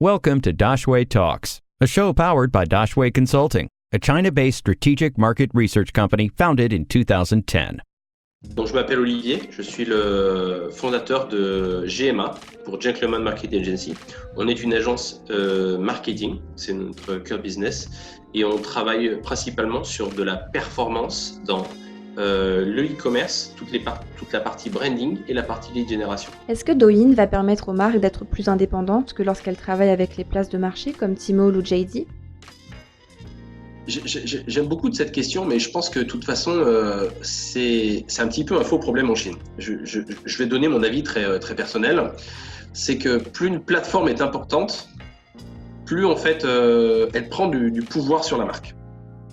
Welcome to Dashway Talks, a show powered by Dashway Consulting, a China-based strategic market research company founded in 2010. Donc, je m'appelle Olivier, je suis le fondateur de GMA pour Gentleman Marketing Agency. On est une agence marketing, c'est notre cœur business, et on travaille principalement sur de la performance dans le e-commerce, toute la partie branding et la partie lead generation. Est-ce que Douyin va permettre aux marques d'être plus indépendantes que lorsqu'elles travaillent avec les places de marché comme Tmall ou JD? J'aime beaucoup de cette question, mais je pense que de toute façon, c'est un petit peu un faux problème en Chine. Je vais donner mon avis très personnel. C'est que plus une plateforme est importante, plus en fait, elle prend du pouvoir sur la marque.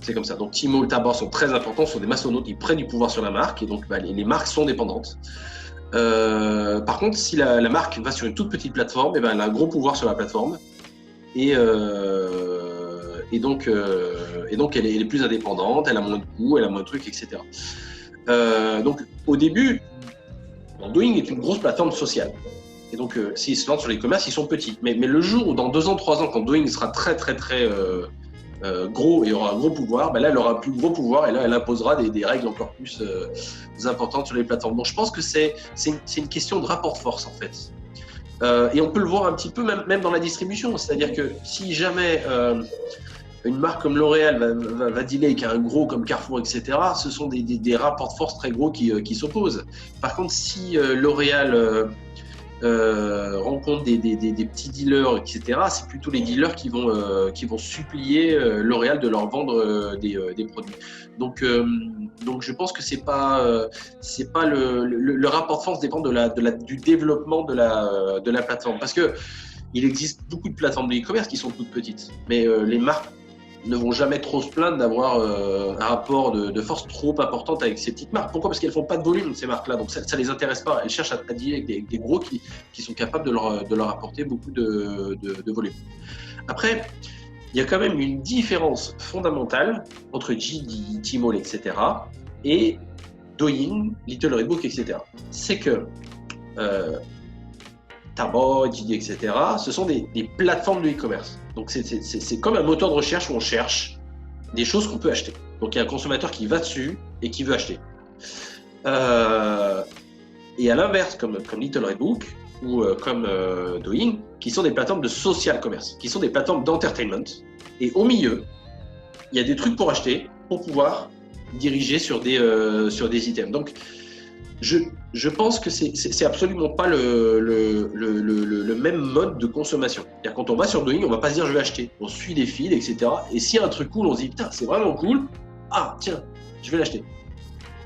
C'est comme ça. Donc Tmall, Taobao sont très importants, sont des mastodontes, ils prennent du pouvoir sur la marque et donc les marques sont dépendantes. Par contre, si la marque va sur une toute petite plateforme, elle a un gros pouvoir sur la plateforme et donc elle est plus indépendante, elle a moins de coûts, elle a moins de trucs, etc. Donc au début, Douyin est une grosse plateforme sociale. Et donc s'ils se lancent sur l'e-commerce, ils sont petits. Mais le jour où dans 2 ans, 3 ans, quand Douyin sera très gros et aura un gros pouvoir, là elle aura un plus gros pouvoir et là elle imposera des règles encore plus importantes sur les plateformes. Donc je pense que c'est une question de rapport de force en fait. Et on peut le voir un petit peu même dans la distribution, c'est-à-dire que si jamais une marque comme L'Oréal va dealer avec un gros comme Carrefour, etc., ce sont des rapports de force très gros qui s'opposent. Par contre, si L'Oréal rencontre des petits dealers, etc., c'est plutôt les dealers qui vont supplier L'Oréal de leur vendre des produits. Donc je pense que c'est pas le rapport de force dépend du développement de la plateforme, parce que il existe beaucoup de plateformes de e-commerce qui sont toutes petites, mais les marques ne vont jamais trop se plaindre d'avoir un rapport de force trop important avec ces petites marques. Pourquoi ? Parce qu'elles font pas de volume, ces marques-là, donc ça les intéresse pas. Elles cherchent à dealer avec des gros qui sont capables de leur apporter beaucoup de volume. Après, il y a quand même une différence fondamentale entre JD, Tmall, etc. et Douyin, Little Red Book, etc. C'est que Taobao, JD, etc. ce sont des plateformes de e-commerce. Donc c'est comme un moteur de recherche où on cherche des choses qu'on peut acheter. Donc il y a un consommateur qui va dessus et qui veut acheter. Et à l'inverse, comme Little Red Book ou comme Douyin, qui sont des plateformes de social commerce, qui sont des plateformes d'entertainment. Et au milieu, il y a des trucs pour acheter, pour pouvoir diriger sur des items. Donc je pense que c'est absolument pas le même mode de consommation. C'est-à-dire, quand on va sur Douyin, on va pas se dire je vais acheter. On suit les fils, etc. Et s'il y a un truc cool, on se dit putain, c'est vraiment cool. Ah tiens, je vais l'acheter.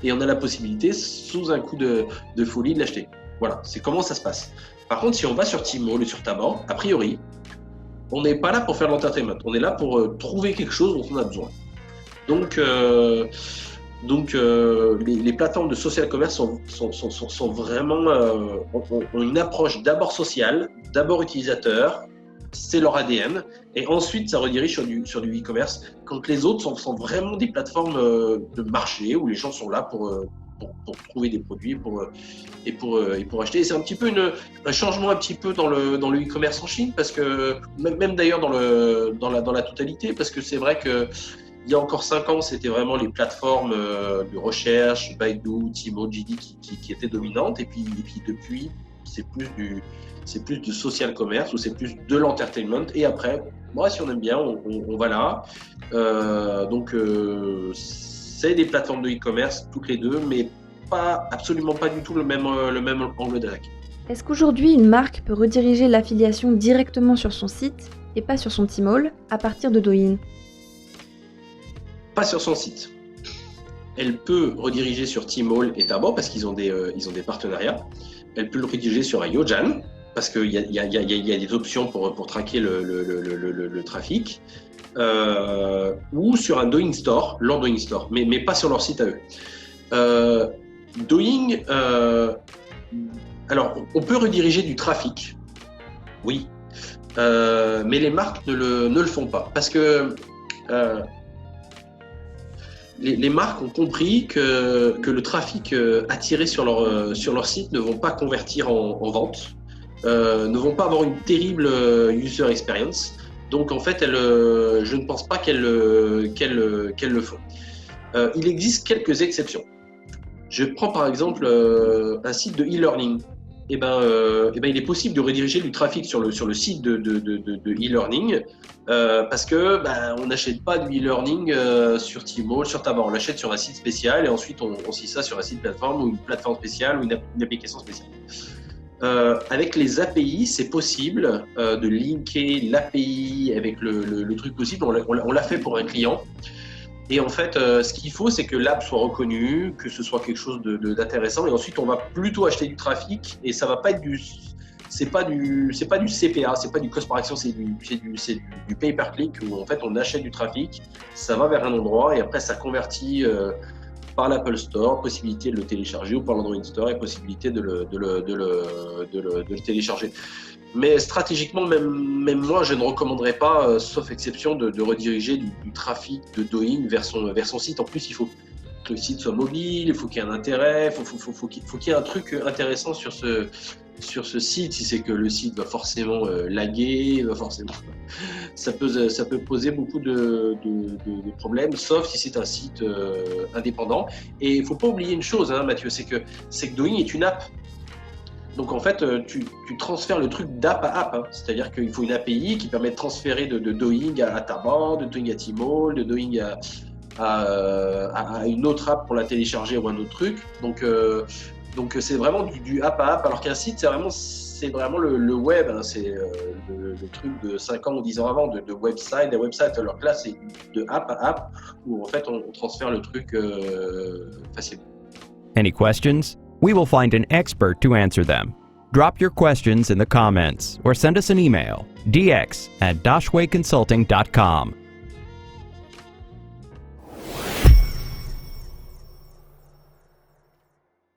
Et on a la possibilité, sous un coup de folie, de l'acheter. Voilà, c'est comment ça se passe. Par contre, si on va sur Tmall ou sur Taobao, a priori, on n'est pas là pour faire de l'entertainment. On est là pour trouver quelque chose dont on a besoin. Donc les plateformes de social commerce sont vraiment ont une approche d'abord sociale, d'abord utilisateur, c'est leur ADN, et ensuite ça redirige sur du e-commerce, quand les autres sont vraiment des plateformes de marché où les gens sont là pour trouver des produits et pour acheter. Et c'est un petit peu un changement un petit peu dans le e-commerce en Chine, parce que même d'ailleurs dans la totalité, parce que c'est vrai que il y a encore 5 ans, c'était vraiment les plateformes de recherche, Baidu, Tmall, JD qui étaient dominantes. Et puis depuis, c'est plus du social commerce ou c'est plus de l'entertainment. Et après, si on aime bien, on va là. C'est des plateformes de e-commerce toutes les deux, mais absolument pas du tout le même angle d'attaque. Est-ce qu'aujourd'hui, une marque peut rediriger l'affiliation directement sur son site et pas sur son Tmall à partir de Douyin ? Pas sur son site. Elle peut rediriger sur Tmall et Taobao parce qu'ils ont des partenariats. Elle peut le rediriger sur un Youjan parce qu'il y a des options pour traquer le trafic. Ou sur un Douyin Store, leur Douyin Store, mais pas sur leur site à eux. Douyin, alors on peut rediriger du trafic, oui, mais les marques ne le font pas parce que les marques ont compris que le trafic attiré sur leur site ne vont pas convertir en vente. ne vont pas avoir une terrible user experience. Donc en fait, je ne pense pas qu'elles le font. Il existe quelques exceptions. Je prends par exemple un site de e-learning. Il est possible de rediriger du trafic sur le site de e-learning parce que on n'achète pas du e-learning sur Tmall, sur Tabar. On l'achète sur un site spécial et ensuite on scie ça sur un site plateforme ou une plateforme spéciale ou une application spéciale. Avec les API, c'est possible de linker l'API avec le truc possible. On l'a fait pour un client. Et en fait, ce qu'il faut, c'est que l'app soit reconnue, que ce soit quelque chose d'intéressant. Et ensuite, on va plutôt acheter du trafic. Et ça va pas être c'est pas du CPA, c'est pas du cost par action, c'est du pay per click où en fait on achète du trafic, ça va vers un endroit et après ça convertit par l'Apple Store, possibilité de le télécharger ou par l'Android Store et possibilité de le télécharger. Mais stratégiquement, même moi, je ne recommanderais pas, sauf exception, de rediriger du trafic de Douyin vers son site. En plus, il faut que le site soit mobile, il faut qu'il y ait un intérêt, faut qu'il y ait un truc intéressant sur ce site. Si c'est que le site va forcément laguer, ça peut poser beaucoup de problèmes, sauf si c'est un site indépendant. Et il ne faut pas oublier une chose, Mathieu, c'est que Douyin est une app. Donc en fait, tu transfères le truc d'app à app, c'est-à-dire qu'il faut une API qui permet de transférer de Douyin à Tabar, de Douyin à Tmall, de Douyin à une autre app pour la télécharger ou un autre truc. Donc c'est vraiment du app à app, alors qu'un site, c'est vraiment le web, c'est le truc de 5 ans ou 10 ans avant, de website à website. Alors que là, c'est de app à app, où en fait, on transfère le truc facilement. Any questions? We will find an expert to answer them. Drop your questions in the comments or send us an email, dx@dashwayconsulting.com.